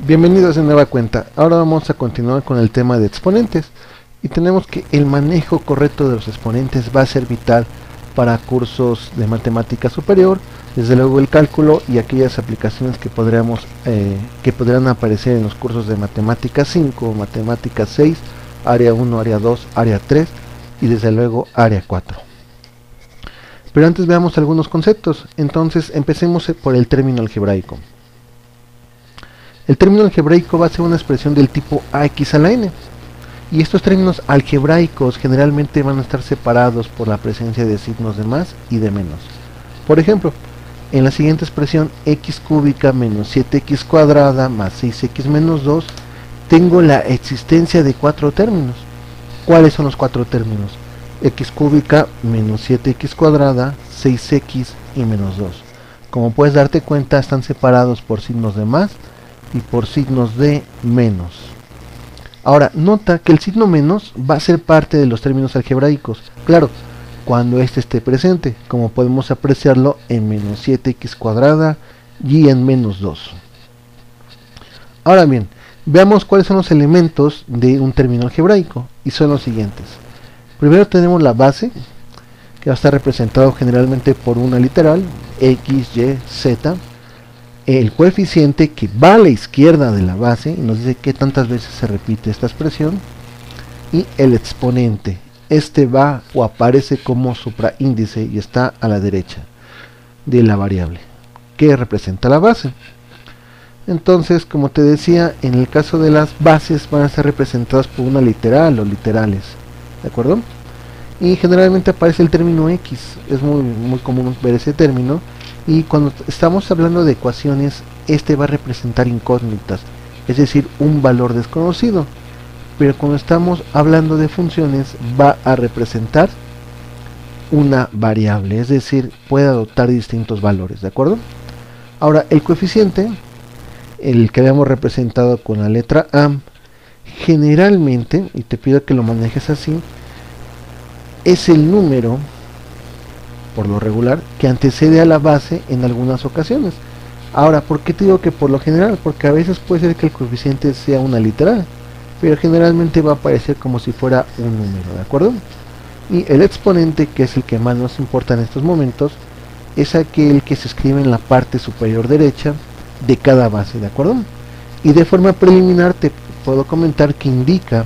Bienvenidos de nueva cuenta. Ahora vamos a continuar con el tema de exponentes y tenemos que el manejo correcto de los exponentes va a ser vital para cursos de matemática superior, desde luego el cálculo y aquellas aplicaciones que podrán aparecer en los cursos de matemática 5, matemática 6, área 1, área 2, área 3 y desde luego área 4. Pero antes veamos algunos conceptos. Entonces empecemos por el término algebraico. El término algebraico va a ser una expresión del tipo ax a la n. Y estos términos algebraicos generalmente van a estar separados por la presencia de signos de más y de menos. Por ejemplo, en la siguiente expresión x cúbica menos 7x cuadrada más 6x menos 2, tengo la existencia de cuatro términos. ¿Cuáles son los cuatro términos? X cúbica menos 7x cuadrada, 6x y menos 2. Como puedes darte cuenta, están separados por signos de más y por signos de menos. Ahora, nota que el signo menos va a ser parte de los términos algebraicos. Claro, cuando este esté presente, como podemos apreciarlo en menos 7x cuadrada y en menos 2. Ahora bien, veamos cuáles son los elementos de un término algebraico, y son los siguientes. Primero tenemos la base, que va a estar representado generalmente por una literal, x, y, z. El coeficiente que va a la izquierda de la base, y nos dice qué tantas veces se repite esta expresión, y el exponente. Este va o aparece como supraíndice y está a la derecha de la variable, que representa la base. Entonces, como te decía, en el caso de las bases van a ser representadas por una literal o literales, ¿de acuerdo? Y generalmente aparece el término x, es muy común ver ese término. Y cuando estamos hablando de ecuaciones, este va a representar incógnitas, es decir, un valor desconocido. Pero cuando estamos hablando de funciones, va a representar una variable, es decir, puede adoptar distintos valores, ¿de acuerdo? Ahora, el coeficiente, el que habíamos representado con la letra A, generalmente, y te pido que lo manejes así, es el número, por lo regular, que antecede a la base en algunas ocasiones. Ahora, ¿por qué te digo que por lo general? Porque a veces puede ser que el coeficiente sea una literal, pero generalmente va a aparecer como si fuera un número, ¿de acuerdo? Y el exponente, que es el que más nos importa en estos momentos, es aquel que se escribe en la parte superior derecha de cada base, ¿de acuerdo? Y de forma preliminar te puedo comentar que indica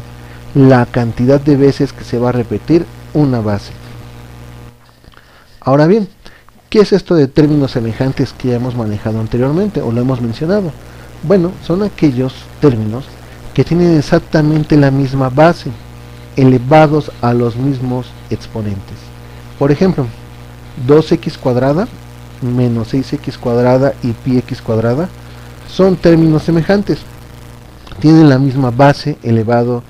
la cantidad de veces que se va a repetir una base. Ahora bien, ¿qué es esto de términos semejantes que ya hemos manejado anteriormente o lo hemos mencionado? Bueno, son aquellos términos que tienen exactamente la misma base, elevados a los mismos exponentes. Por ejemplo, 2x cuadrada menos 6x cuadrada y pi x cuadrada son términos semejantes, tienen la misma base elevado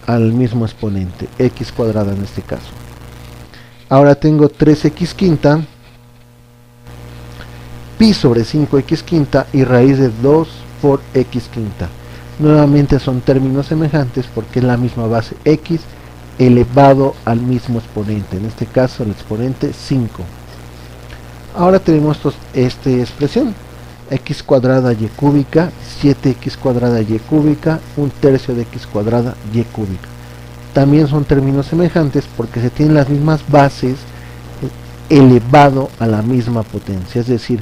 al mismo exponente, x cuadrada en este caso. Ahora tengo 3x quinta, pi sobre 5x quinta y raíz de 2 por x quinta. Nuevamente son términos semejantes porque es la misma base x elevado al mismo exponente, en este caso el exponente 5. Ahora tenemos esta expresión, x cuadrada y cúbica, 7x cuadrada y cúbica, un tercio de x cuadrada y cúbica. También son términos semejantes porque se tienen las mismas bases elevado a la misma potencia, es decir,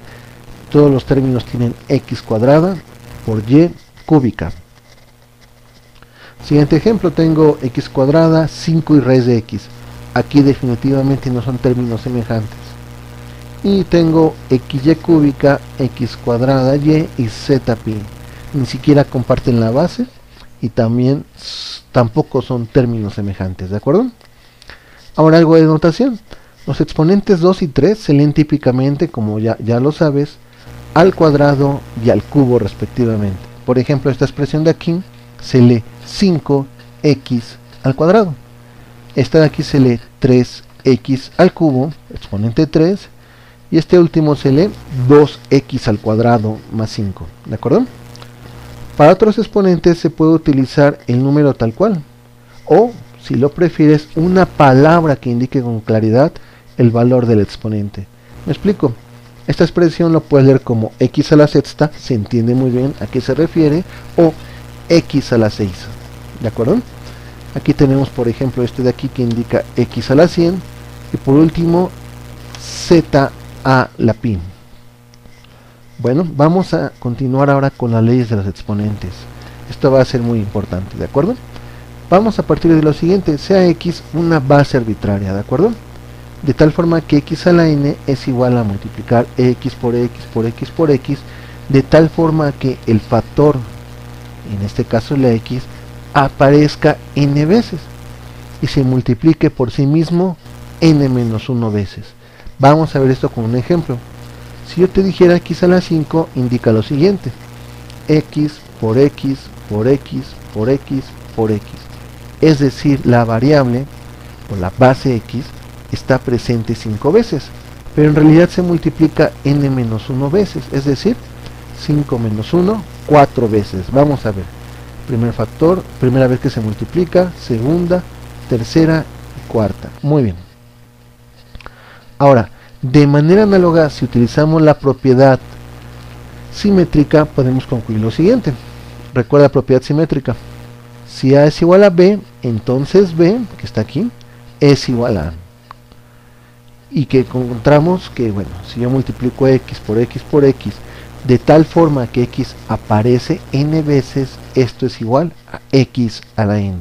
todos los términos tienen x cuadrada por y cúbica. Siguiente ejemplo, tengo x cuadrada, 5 y raíz de x. Aquí definitivamente no son términos semejantes. Y tengo xy cúbica, x cuadrada y z pi. Ni siquiera comparten la base y tampoco son términos semejantes, ¿de acuerdo? Ahora algo de notación. Los exponentes 2 y 3 se leen típicamente, como ya lo sabes, al cuadrado y al cubo respectivamente. Por ejemplo, esta expresión de aquí se lee 5x al cuadrado. Esta de aquí se lee 3x al cubo, exponente 3, y este último se lee 2x al cuadrado más 5, ¿de acuerdo? Para otros exponentes se puede utilizar el número tal cual, o si lo prefieres, una palabra que indique con claridad el valor del exponente. Me explico. Esta expresión lo puedes leer como x a la sexta, se entiende muy bien a qué se refiere, o x a la 6, ¿de acuerdo? Aquí tenemos por ejemplo este de aquí que indica x a la 100, y por último z a la pi. Bueno, vamos a continuar ahora con las leyes de los exponentes. Esto va a ser muy importante, ¿de acuerdo? Vamos a partir de lo siguiente: sea x una base arbitraria, ¿de acuerdo? De tal forma que x a la n es igual a multiplicar x por x por x por x, de tal forma que el factor, en este caso la x, aparezca n veces y se multiplique por sí mismo n menos 1 veces. Vamos a ver esto con un ejemplo. Si yo te dijera x a la 5, indica lo siguiente: x por x por x por x por x. Es decir, la variable o la base x está presente 5 veces, pero en realidad se multiplica n menos 1 veces, es decir, 5 menos 1, 4 veces. Vamos a ver. Primer factor, primera vez que se multiplica, segunda, tercera y cuarta. Muy bien. Ahora, de manera análoga, si utilizamos la propiedad simétrica, podemos concluir lo siguiente. Recuerda la propiedad simétrica. Si A es igual a B, entonces B, que está aquí, es igual a A. Y que encontramos que, bueno, si yo multiplico x por x por x, de tal forma que x aparece n veces, esto es igual a x a la n.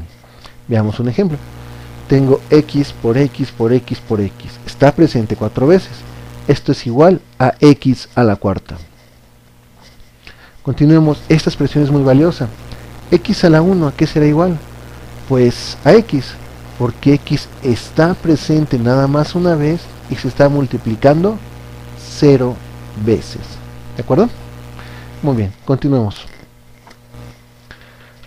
Veamos un ejemplo. Tengo x por x por x por x. Está presente 4 veces. Esto es igual a x a la cuarta. Continuemos. Esta expresión es muy valiosa. X a la 1, ¿a qué será igual? Pues a x, porque x está presente nada más una vez y se está multiplicando 0 veces. ¿De acuerdo? Muy bien, continuemos.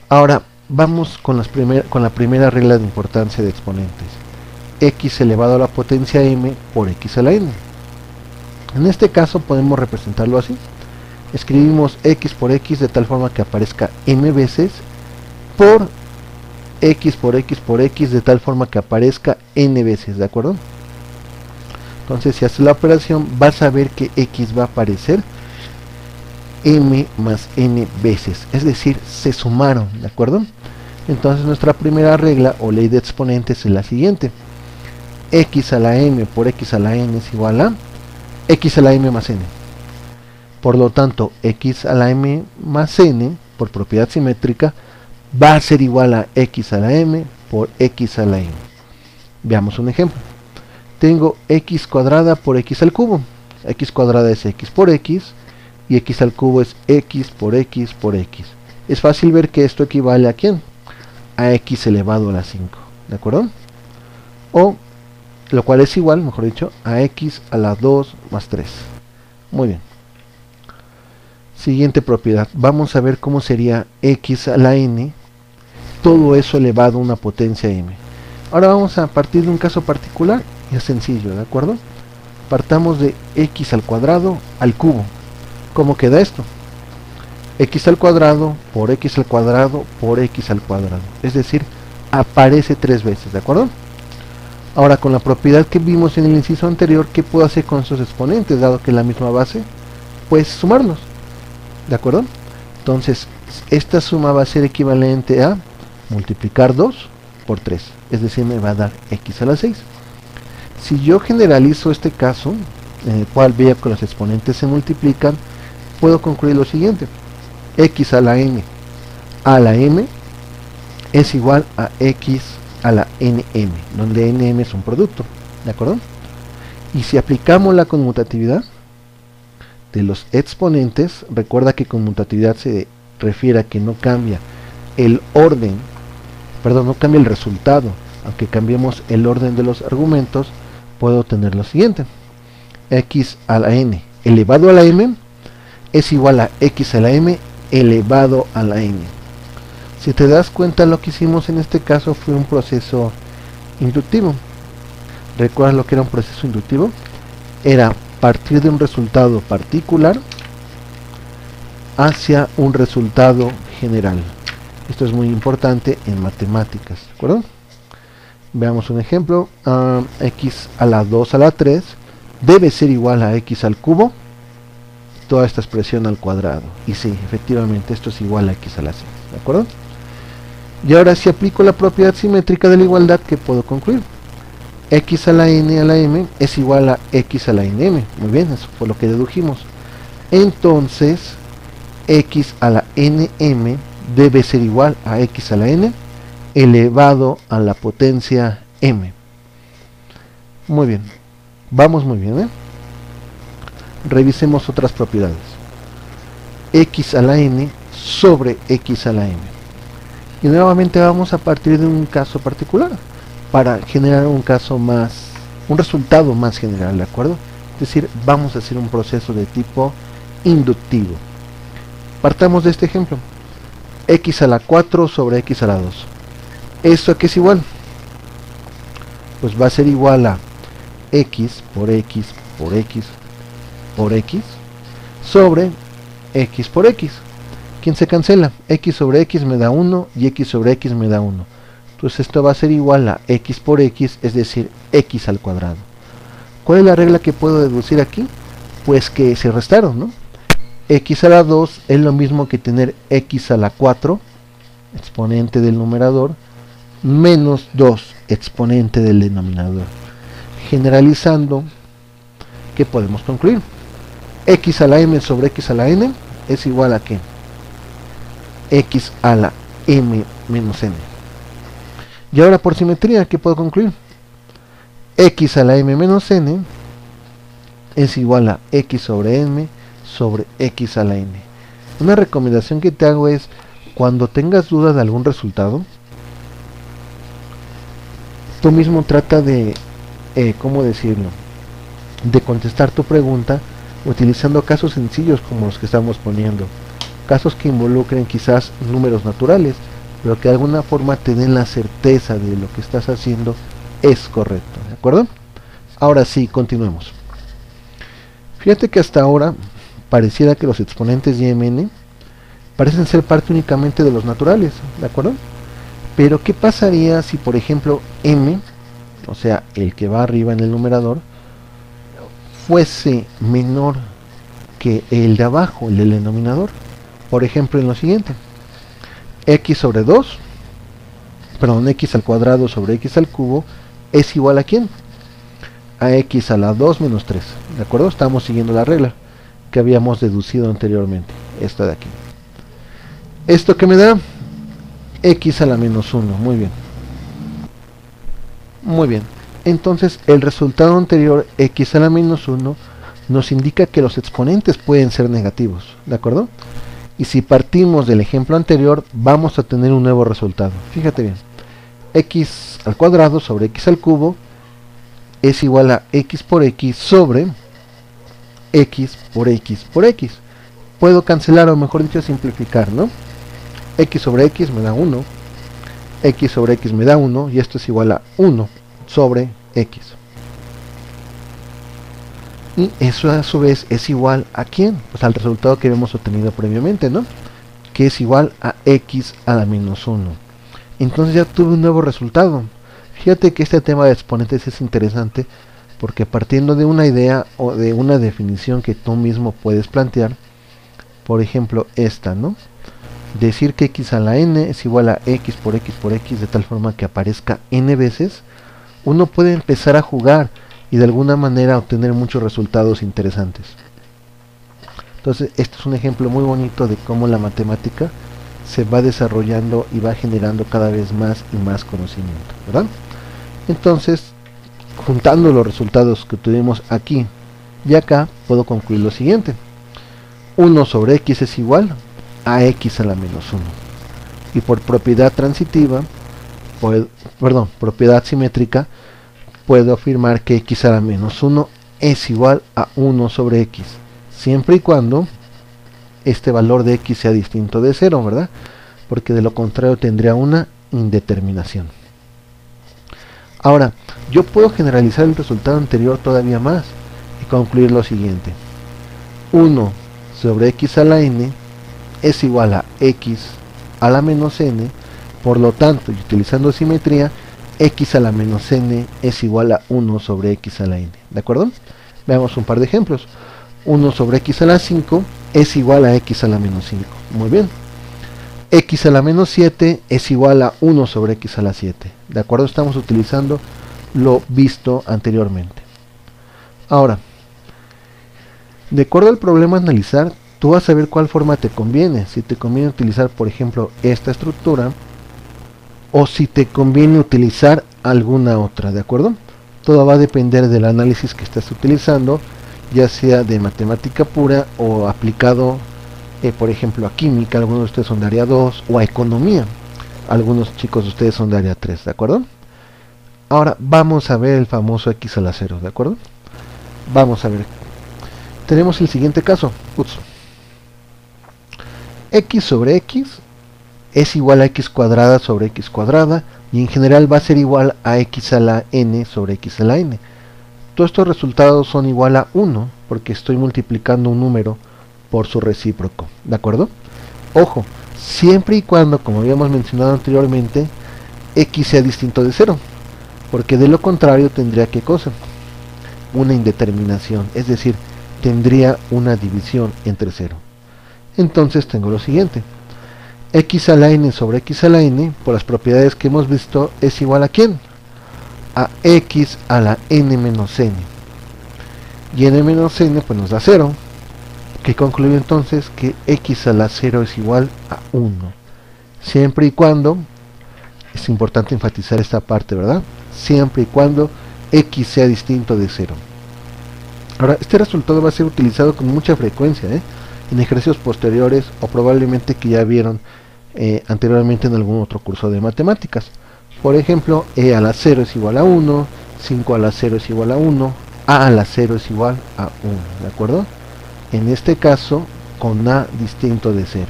Ahora vamos con la primera regla de importancia de exponentes. X elevado a la potencia m por x a la n. En este caso podemos representarlo así. Escribimos x por x de tal forma que aparezca n veces por x por x por x de tal forma que aparezca n veces, ¿de acuerdo? Entonces, si haces la operación, vas a ver que x va a aparecer m más n veces, es decir, se sumaron, ¿de acuerdo? Entonces nuestra primera regla o ley de exponentes es la siguiente: x a la m por x a la n es igual a x a la m más n. Por lo tanto, x a la m más n, por propiedad simétrica, va a ser igual a x a la m por x a la n. Veamos un ejemplo. Tengo x cuadrada por x al cubo. X cuadrada es x por x, y x al cubo es x por x por x. Es fácil ver que esto equivale a ¿quién? A x elevado a la 5, ¿de acuerdo? O, lo cual es igual, mejor dicho, a x a la 2 más 3. Muy bien. Siguiente propiedad. Vamos a ver cómo sería x a la n, todo eso elevado a una potencia m. Ahora vamos a partir de un caso particular, y es sencillo, ¿de acuerdo? Partamos de x al cuadrado al cubo. ¿Cómo queda esto? X al cuadrado por x al cuadrado por x al cuadrado. Es decir, aparece 3 veces, ¿de acuerdo? Ahora, con la propiedad que vimos en el inciso anterior, ¿qué puedo hacer con sus exponentes, dado que es la misma base? Pues sumarlos, ¿de acuerdo? Entonces, esta suma va a ser equivalente a multiplicar 2 por 3, es decir, me va a dar x a la 6. Si yo generalizo este caso, en el cual veo que los exponentes se multiplican, puedo concluir lo siguiente: x a la n a la m es igual a x a la nm, donde nm es un producto, ¿de acuerdo? Y si aplicamos la conmutatividad de los exponentes, recuerda que conmutatividad se refiere a que no cambia el orden, perdón, no cambia el resultado, aunque cambiemos el orden de los argumentos, puedo tener lo siguiente: x a la n elevado a la m es igual a x a la m elevado a la n. Si te das cuenta, lo que hicimos en este caso fue un proceso inductivo. ¿Recuerdas lo que era un proceso inductivo? Era partir de un resultado particular hacia un resultado general. Esto es muy importante en matemáticas, ¿de acuerdo? Veamos un ejemplo. X a la 2 a la 3 debe ser igual a x al cubo toda esta expresión al cuadrado. Y sí, efectivamente esto es igual a x a la 6, ¿de acuerdo? Y ahora si aplico la propiedad simétrica de la igualdad, ¿qué puedo concluir? X a la n a la m es igual a x a la nm. Muy bien, eso fue lo que dedujimos. Entonces, x a la nm debe ser igual a x a la n elevado a la potencia m. Muy bien, vamos muy bien, ¿eh? Revisemos otras propiedades. X a la n sobre x a la m. Y nuevamente vamos a partir de un caso particular para generar un resultado más general, ¿de acuerdo? Es decir, vamos a hacer un proceso de tipo inductivo. Partamos de este ejemplo. X a la 4 sobre x a la 2. ¿Esto a qué es igual? Pues va a ser igual a x por x por x por x sobre x por x. ¿Quién se cancela? X sobre x me da 1 y x sobre x me da 1. Entonces esto va a ser igual a x por x, es decir, x al cuadrado. ¿Cuál es la regla que puedo deducir aquí? Pues que se restaron, ¿no? X a la 2 es lo mismo que tener x a la 4, exponente del numerador, menos 2, exponente del denominador. Generalizando, ¿qué podemos concluir? X a la m sobre x a la n es igual a ¿qué? X a la m menos n. Y ahora por simetría, ¿qué puedo concluir? X a la m menos n es igual a x sobre m sobre x a la n. Una recomendación que te hago es, cuando tengas dudas de algún resultado, tú mismo trata de, ¿cómo decirlo?, de contestar tu pregunta utilizando casos sencillos como los que estamos poniendo. Casos que involucren quizás números naturales, pero que de alguna forma te den la certeza de lo que estás haciendo es correcto, ¿de acuerdo? Ahora sí, continuemos. Fíjate que hasta ahora pareciera que los exponentes y mn parecen ser parte únicamente de los naturales, ¿de acuerdo? Pero ¿qué pasaría si, por ejemplo, m, o sea, el que va arriba en el numerador, fuese menor que el de abajo, el del denominador? Por ejemplo, en lo siguiente: x sobre 2, perdón, x al cuadrado sobre x al cubo es igual a ¿quién? A x a la 2 menos 3, ¿de acuerdo? Estamos siguiendo la regla que habíamos deducido anteriormente, esta de aquí. ¿Esto qué me da? X a la menos 1, muy bien. Muy bien, entonces el resultado anterior, x a la menos 1, nos indica que los exponentes pueden ser negativos, ¿de acuerdo? Y si partimos del ejemplo anterior, vamos a tener un nuevo resultado. Fíjate bien, x al cuadrado sobre x al cubo es igual a x por x sobre x por x por x. Puedo cancelar, o mejor dicho, simplificar, ¿no? X sobre x me da 1, x sobre x me da 1, y esto es igual a 1 sobre x. Y eso a su vez es igual a ¿quién? Pues al resultado que habíamos obtenido previamente, ¿no? Que es igual a x a la menos 1. Entonces ya tuve un nuevo resultado. Fíjate que este tema de exponentes es interesante, porque partiendo de una idea o de una definición que tú mismo puedes plantear, por ejemplo esta, ¿no? Decir que x a la n es igual a x por x por x de tal forma que aparezca n veces, uno puede empezar a jugar y de alguna manera obtener muchos resultados interesantes. Entonces este es un ejemplo muy bonito de cómo la matemática se va desarrollando y va generando cada vez más y más conocimiento, ¿verdad? Entonces, juntando los resultados que tuvimos aquí y acá, puedo concluir lo siguiente: 1 sobre x es igual a x a la menos 1. Y por propiedad transitiva, propiedad simétrica, puedo afirmar que x a la menos 1 es igual a 1 sobre x, siempre y cuando este valor de x sea distinto de 0, ¿verdad? Porque de lo contrario tendría una indeterminación. Ahora, yo puedo generalizar el resultado anterior todavía más y concluir lo siguiente: 1 sobre x a la n es igual a x a la menos n, por lo tanto, y utilizando simetría, x a la menos n es igual a 1 sobre x a la n, ¿de acuerdo? Veamos un par de ejemplos. 1 sobre x a la 5 es igual a x a la menos 5. Muy bien. X a la menos 7 es igual a 1 sobre x a la 7. ¿De acuerdo? Estamos utilizando lo visto anteriormente. Ahora, de acuerdo al problema a analizar, tú vas a ver cuál forma te conviene. Si te conviene utilizar, por ejemplo, esta estructura, o si te conviene utilizar alguna otra, ¿de acuerdo? Todo va a depender del análisis que estés utilizando, ya sea de matemática pura o aplicado, por ejemplo, a química. Algunos de ustedes son de área 2, o a economía. Algunos chicos de ustedes son de área 3, ¿de acuerdo? Ahora vamos a ver el famoso x a la 0, ¿de acuerdo? Vamos a ver. Tenemos el siguiente caso. X sobre x es igual a x cuadrada sobre x cuadrada, y en general va a ser igual a x a la n sobre x a la n. Todos estos resultados son igual a 1, porque estoy multiplicando un número por su recíproco, ¿de acuerdo? Ojo, siempre y cuando, como habíamos mencionado anteriormente, x sea distinto de 0, porque de lo contrario tendría ¿qué cosa? Una indeterminación, es decir, tendría una división entre 0. Entonces tengo lo siguiente: x a la n sobre x a la n, por las propiedades que hemos visto, es igual a ¿quién? A x a la n menos n. Y n menos n pues nos da 0, que concluye entonces que x a la 0 es igual a 1. Siempre y cuando, es importante enfatizar esta parte, ¿verdad? Siempre y cuando x sea distinto de 0. Ahora, este resultado va a ser utilizado con mucha frecuencia, en ejercicios posteriores, o probablemente que ya vieron anteriormente en algún otro curso de matemáticas. Por ejemplo, e a la 0 es igual a 1, 5 a la 0 es igual a 1, a la 0 es igual a 1, ¿de acuerdo? En este caso, con a distinto de 0.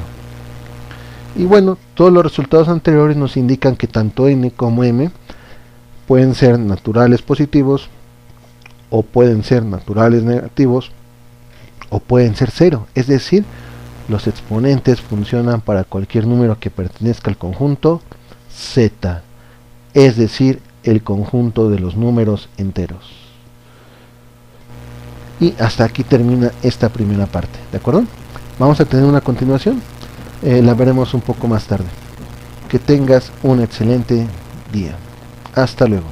Y bueno, todos los resultados anteriores nos indican que tanto n como m pueden ser naturales positivos, o pueden ser naturales negativos, o pueden ser 0. Es decir, los exponentes funcionan para cualquier número que pertenezca al conjunto z, es decir, el conjunto de los números enteros. Y hasta aquí termina esta primera parte, ¿de acuerdo? Vamos a tener una continuación, la veremos un poco más tarde. Que tengas un excelente día. Hasta luego.